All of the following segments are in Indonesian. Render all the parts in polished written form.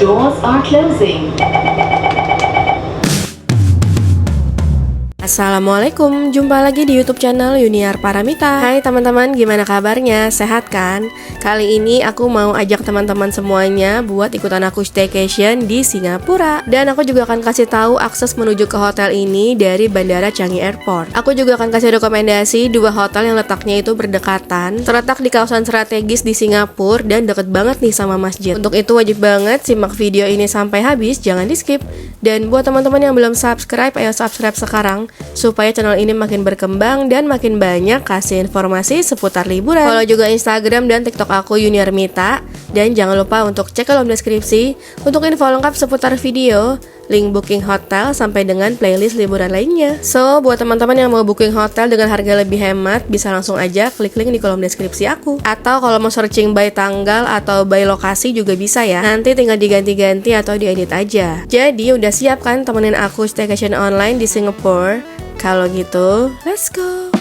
Doors are closing. Assalamualaikum, jumpa lagi di YouTube channel Yuniar Paramita. Hai teman-teman, gimana kabarnya? Sehat kan? Kali ini aku mau ajak teman-teman semuanya buat ikutan aku staycation di Singapura. Dan aku juga akan kasih tahu akses menuju ke hotel ini dari Bandara Changi Airport. Aku juga akan kasih rekomendasi dua hotel yang letaknya itu berdekatan, terletak di kawasan strategis di Singapura dan deket banget nih sama masjid. Untuk itu wajib banget simak video ini sampai habis, jangan di skip. Dan buat teman-teman yang belum subscribe, ayo subscribe sekarang supaya channel ini makin berkembang dan makin banyak kasih informasi seputar liburan. Follow juga Instagram dan TikTok aku Yuniar Mita. Dan jangan lupa untuk cek kolom deskripsi untuk info lengkap seputar video, link booking hotel sampai dengan playlist liburan lainnya. So, buat teman-teman yang mau booking hotel dengan harga lebih hemat, bisa langsung aja klik link di kolom deskripsi aku. Atau kalau mau searching by tanggal atau by lokasi juga bisa ya. Nanti tinggal diganti-ganti atau diedit aja. Jadi udah siap kan temenin aku staycation online di Singapura? Kalau gitu, let's go!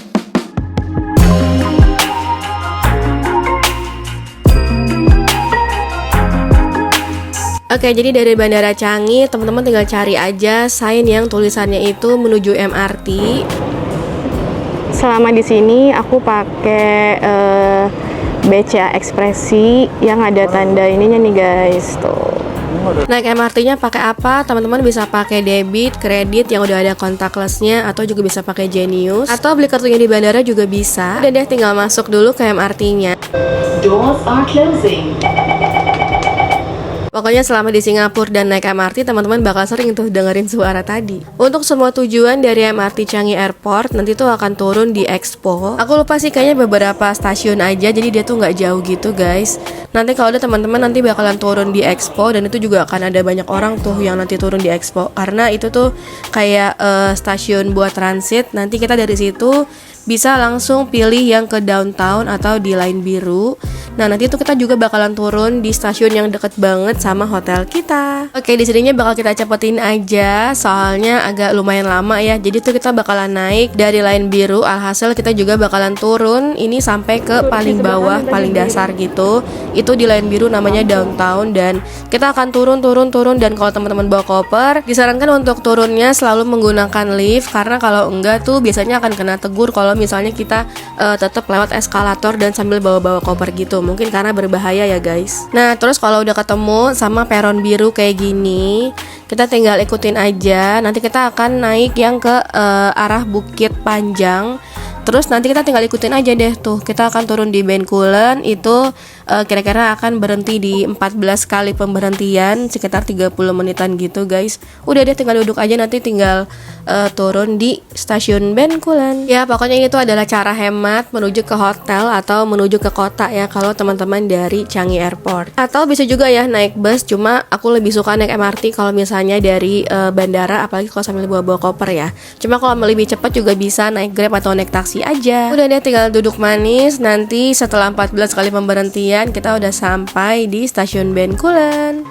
Oke, jadi dari Bandara Changi, teman-teman tinggal cari aja sign yang tulisannya itu menuju MRT. Selama di sini aku pakai BCA Ekspresi yang ada tanda ininya nih guys, tuh. Naik MRT-nya pakai apa? Teman-teman bisa pakai debit, kredit yang udah ada contactless-nya, atau juga bisa pakai Genius, atau beli kartunya di bandara juga bisa. Udah deh, tinggal masuk dulu ke MRT-nya. Doors are closing. Pokoknya selama di Singapura dan naik MRT, teman-teman bakal sering tuh dengerin suara tadi. Untuk semua tujuan dari MRT Changi Airport, nanti tuh akan turun di Expo. Aku lupa sih, kayaknya beberapa stasiun aja, jadi dia tuh nggak jauh gitu guys. Nanti kalau ada teman-teman nanti bakalan turun di Expo, dan itu juga akan ada banyak orang tuh yang nanti turun di Expo. Karena itu tuh kayak stasiun buat transit. Nanti kita dari situ bisa langsung pilih yang ke downtown atau di line biru. Nah, nanti itu kita juga bakalan turun di stasiun yang deket banget sama hotel kita. Oke, di sininya bakal kita cepetin aja, soalnya agak lumayan lama ya. Jadi tuh kita bakalan naik dari line biru, alhasil kita juga bakalan turun ini sampai ke paling bawah, paling dasar gitu. Itu di line biru namanya downtown, dan kita akan turun. Dan kalau teman-teman bawa koper, disarankan untuk turunnya selalu menggunakan lift, karena kalau enggak tuh biasanya akan kena tegur kalau misalnya kita tetap lewat eskalator dan sambil bawa-bawa koper gitu. Mungkin karena berbahaya ya guys. Nah, terus kalau udah ketemu sama peron biru kayak gini, kita tinggal ikutin aja. Nanti kita akan naik yang ke arah Bukit Panjang. Terus nanti kita tinggal ikutin aja deh tuh. Kita akan turun di Bencoolen. Itu kira-kira akan berhenti di 14 kali pemberhentian, sekitar 30 menitan gitu guys. Udah deh, tinggal duduk aja, nanti tinggal turun di stasiun Bencoolen. Ya, pokoknya ini tuh adalah cara hemat menuju ke hotel atau menuju ke kota ya, kalau teman-teman dari Changi Airport. Atau bisa juga ya naik bus, cuma aku lebih suka naik MRT kalau misalnya dari bandara, apalagi kalau sambil bawa-bawa koper ya. Cuma kalau lebih cepat juga bisa naik Grab atau naik taksi aja. Udah deh, tinggal duduk manis. Nanti setelah 14 kali pemberhentian kita udah sampai di stasiun Bencoolen.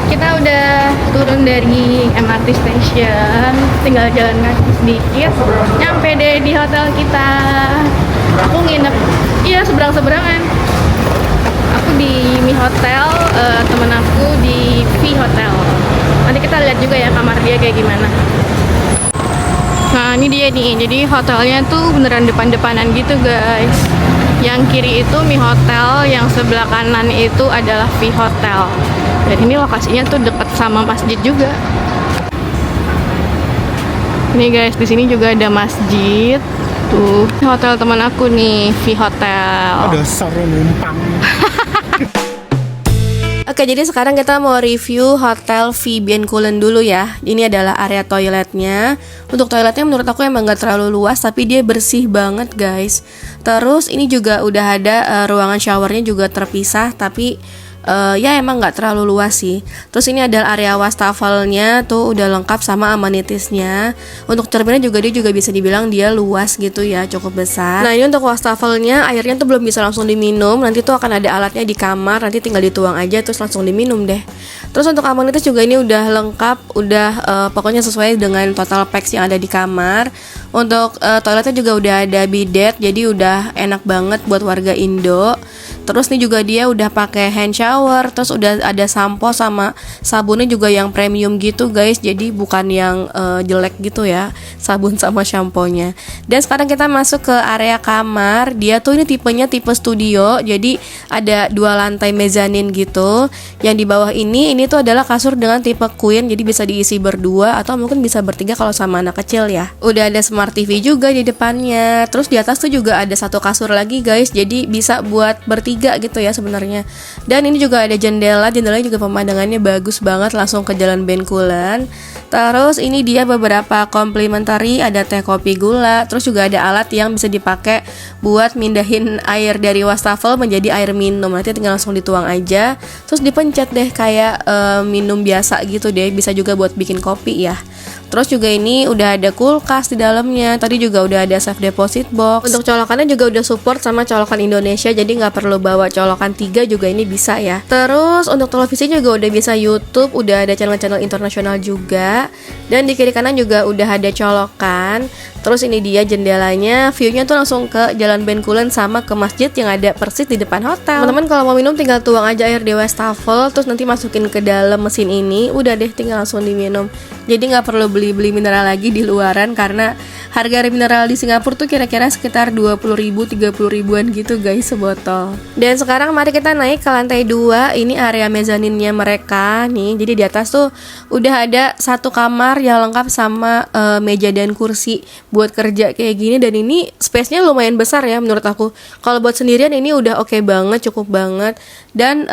Kita udah turun dari MRT station, tinggal jalan kaki sedikit, nyampe deh di hotel kita. Aku nginep, iya seberang-seberangan. Aku di Mi Hotel, temen aku di V Hotel. Nanti kita lihat juga ya kamar dia kayak gimana. Nah, ini dia nih, jadi hotelnya tuh beneran depan-depanan gitu guys. Yang kiri itu Mi Hotel, yang sebelah kanan itu adalah V Hotel. Dan ini lokasinya tuh deket sama masjid juga. Ini guys, di sini juga ada masjid. Tuh, hotel teman aku nih, V Hotel. Ada seru numpang. Oke, jadi sekarang kita mau review Hotel V Bencoolen dulu ya. Ini adalah area toiletnya. Untuk toiletnya menurut aku emang gak terlalu luas, tapi dia bersih banget guys. Terus ini juga udah ada ruangan showernya juga terpisah, tapi ya emang nggak terlalu luas sih. Terus ini ada area wastafelnya tuh udah lengkap sama amenitisnya. Untuk cerminnya juga dia juga bisa dibilang dia luas gitu ya, cukup besar. Nah ini untuk wastafelnya airnya tuh belum bisa langsung diminum, nanti tuh akan ada alatnya di kamar, nanti tinggal dituang aja terus langsung diminum deh. Terus untuk amenitis juga ini udah lengkap, udah pokoknya sesuai dengan total packs yang ada di kamar. Untuk toiletnya juga udah ada bidet, jadi udah enak banget buat warga Indo. Terus nih juga dia udah pakai hand shower, terus udah ada sampo sama sabunnya juga yang premium gitu guys. Jadi bukan yang jelek gitu ya, sabun sama shamponya. Dan sekarang kita masuk ke area kamar. Dia tuh ini tipenya tipe studio. Jadi ada 2 lantai mezanin gitu. Yang di bawah ini tuh adalah kasur dengan tipe queen. Jadi bisa diisi berdua atau mungkin bisa bertiga kalau sama anak kecil ya. Udah ada smart TV juga di depannya. Terus di atas tuh juga ada 1 kasur lagi guys. Jadi bisa buat bertiga gitu ya sebenarnya. Dan ini juga ada jendelanya juga pemandangannya bagus banget, langsung ke Jalan Bencoolen. Terus ini dia beberapa complimentary, ada teh kopi gula, terus juga ada alat yang bisa dipakai buat mindahin air dari wastafel menjadi air minum. Nanti tinggal langsung dituang aja, terus dipencet deh kayak minum biasa gitu deh, bisa juga buat bikin kopi ya. Terus juga ini udah ada kulkas di dalamnya. Tadi juga udah ada safe deposit box. Untuk colokannya juga udah support sama colokan Indonesia, jadi nggak perlu bawa colokan 3 juga ini bisa ya. Terus untuk televisi juga udah bisa YouTube, udah ada channel-channel internasional juga. Dan di kiri kanan juga udah ada colokan. Terus ini dia jendelanya, view-nya tuh langsung ke Jalan Bencoolen sama ke masjid yang ada persis di depan hotel. Teman-teman kalau mau minum tinggal tuang aja air di wastafel, terus nanti masukin ke dalam mesin ini, udah deh tinggal langsung diminum. Jadi nggak perlu beli mineral lagi di luaran, karena harga mineral di Singapura tuh kira-kira sekitar 20.000, 30.000-an gitu guys sebotol. Dan sekarang mari kita naik ke lantai 2. Ini area mezaninnya mereka nih. Jadi di atas tuh udah ada 1 kamar yang lengkap sama meja dan kursi buat kerja kayak gini. Dan ini space-nya lumayan besar ya menurut aku. Kalau buat sendirian ini udah oke banget, cukup banget. Dan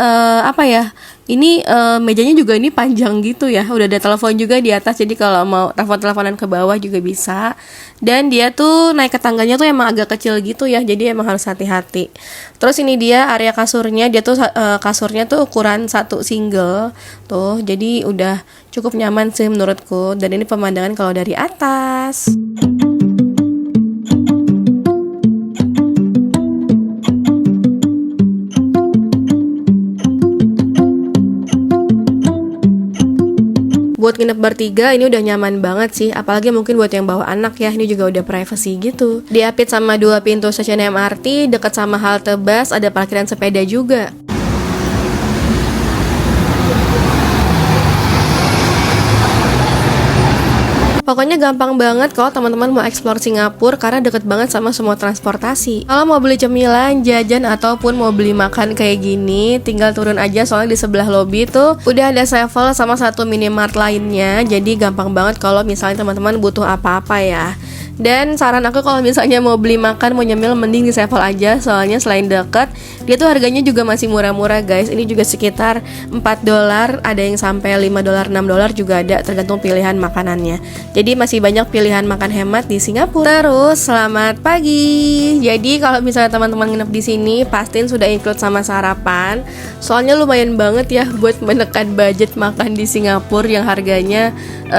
ini mejanya juga ini panjang gitu ya. Udah ada telepon juga di atas, jadi kalau mau telepon-teleponan ke bawah juga bisa. Dan dia tuh naik ke tangganya tuh emang agak kecil gitu ya, jadi emang harus hati-hati. Terus ini dia area kasurnya. Dia tuh kasurnya tuh ukuran 1 single tuh, jadi udah cukup nyaman sih menurutku. Dan ini pemandangan kalau dari atas. Buat nginep bertiga ini udah nyaman banget sih, apalagi mungkin buat yang bawa anak ya, ini juga udah privacy gitu. Diapit sama 2 pintu stasiun MRT, dekat sama halte bus, ada parkiran sepeda juga. Pokoknya gampang banget kalau teman-teman mau explore Singapura karena deket banget sama semua transportasi. Kalau mau beli cemilan, jajan, ataupun mau beli makan kayak gini, tinggal turun aja, soalnya di sebelah lobi tuh udah ada Sevel sama 1 minimart lainnya. Jadi gampang banget kalau misalnya teman-teman butuh apa-apa ya. Dan saran aku kalau misalnya mau beli makan, mau nyemil, mending di Sevel aja, soalnya selain deket, dia tuh harganya juga masih murah-murah guys. Ini juga sekitar $4, ada yang sampai $5, $6 juga ada, tergantung pilihan makanannya. Jadi masih banyak pilihan makan hemat di Singapura. Terus selamat pagi. Jadi kalau misalnya teman-teman nginep di sini, pastiin sudah include sama sarapan. Soalnya lumayan banget ya buat menekan budget makan di Singapura yang harganya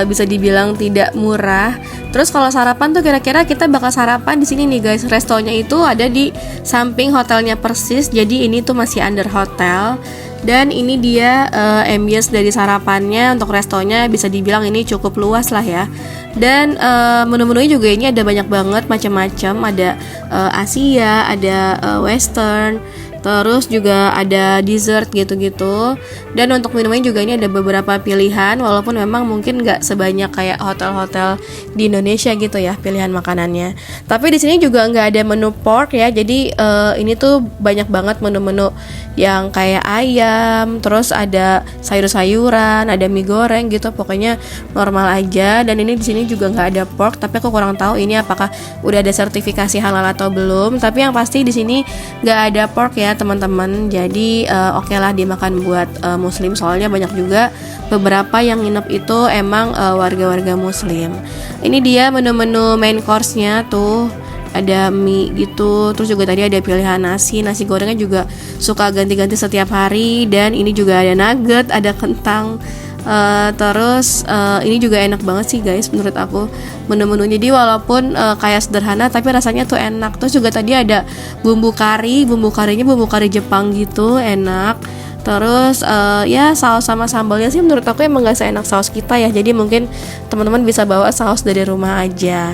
bisa dibilang tidak murah. Terus kalau sarapan tuh kira-kira kita bakal sarapan di sini nih guys. Restonya itu ada di samping hotelnya persis. Jadi ini tuh masih under hotel. Dan ini dia ambience dari sarapannya. Untuk restonya bisa dibilang ini cukup luas lah ya. Dan menu-menunya juga ini ada banyak banget macam-macam. Ada Asia, ada Western, terus juga ada dessert gitu-gitu. Dan untuk minumnya juga ini ada beberapa pilihan, walaupun memang mungkin nggak sebanyak kayak hotel-hotel di Indonesia gitu ya pilihan makanannya. Tapi di sini juga nggak ada menu pork ya. Jadi ini tuh banyak banget menu-menu yang kayak ayam, terus ada sayur-sayuran, ada mie goreng gitu. Pokoknya normal aja. Dan ini di sini juga nggak ada pork, tapi aku kurang tahu ini apakah udah ada sertifikasi halal atau belum. Tapi yang pasti di sini nggak ada pork ya teman-teman. Jadi oke lah dimakan buat muslim, soalnya banyak juga beberapa yang nginep itu emang warga-warga muslim. Ini dia menu-menu main course-nya tuh. Ada mie gitu, terus juga tadi ada pilihan nasi gorengnya juga suka ganti-ganti setiap hari. Dan ini juga ada nugget, ada kentang. Terus ini juga enak banget sih guys menurut aku menu-menunya. Jadi walaupun kayak sederhana tapi rasanya tuh enak. Terus juga tadi ada bumbu karinya bumbu kari Jepang gitu, enak. Terus ya saus sama sambalnya sih menurut aku emang gak seenak saus kita ya. Jadi mungkin teman-teman bisa bawa saus dari rumah aja.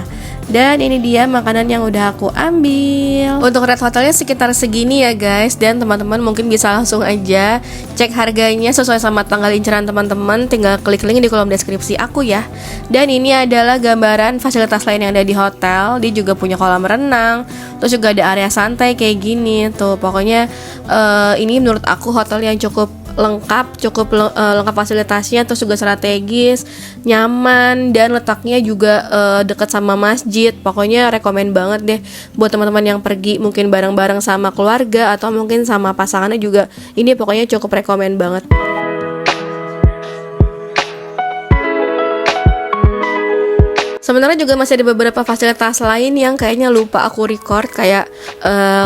Dan ini dia makanan yang udah aku ambil. Untuk rate hotelnya sekitar segini ya guys. Dan teman-teman mungkin bisa langsung aja cek harganya sesuai sama tanggal inceran teman-teman. Tinggal klik link di kolom deskripsi aku ya. Dan ini adalah gambaran fasilitas lain yang ada di hotel. Dia juga punya kolam renang, terus juga ada area santai kayak gini tuh. Pokoknya ini menurut aku hotel yang cukup lengkap, lengkap fasilitasnya, terus juga strategis, nyaman, dan letaknya juga dekat sama masjid. Pokoknya rekomen banget deh buat teman-teman yang pergi mungkin bareng-bareng sama keluarga atau mungkin sama pasangannya juga. Ini pokoknya cukup rekomen banget. Sebenarnya juga masih ada beberapa fasilitas lain yang kayaknya lupa aku record, kayak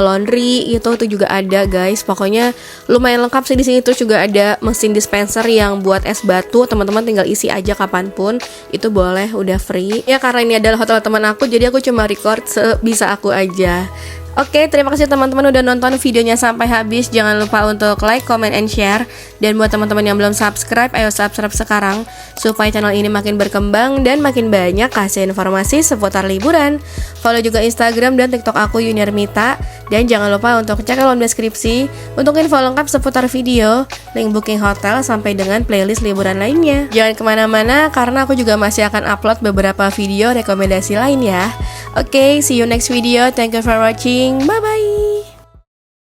laundry gitu tuh juga ada guys. Pokoknya lumayan lengkap sih di sini. Terus juga ada mesin dispenser yang buat es batu, teman-teman tinggal isi aja kapanpun, itu boleh, udah free. Ya karena ini adalah hotel teman aku, jadi aku cuma record sebisa aku aja. Oke, terima kasih teman-teman udah nonton videonya sampai habis. Jangan lupa untuk like, comment, and share. Dan buat teman-teman yang belum subscribe, ayo subscribe sekarang supaya channel ini makin berkembang dan makin banyak kasih informasi seputar liburan. Follow juga Instagram dan TikTok aku Yuniarmita. Dan jangan lupa untuk cek kolom deskripsi untuk info lengkap seputar video, link booking hotel, sampai dengan playlist liburan lainnya. Jangan kemana-mana karena aku juga masih akan upload beberapa video rekomendasi lain ya. Oke, see you next video. Thank you for watching. Bye-bye.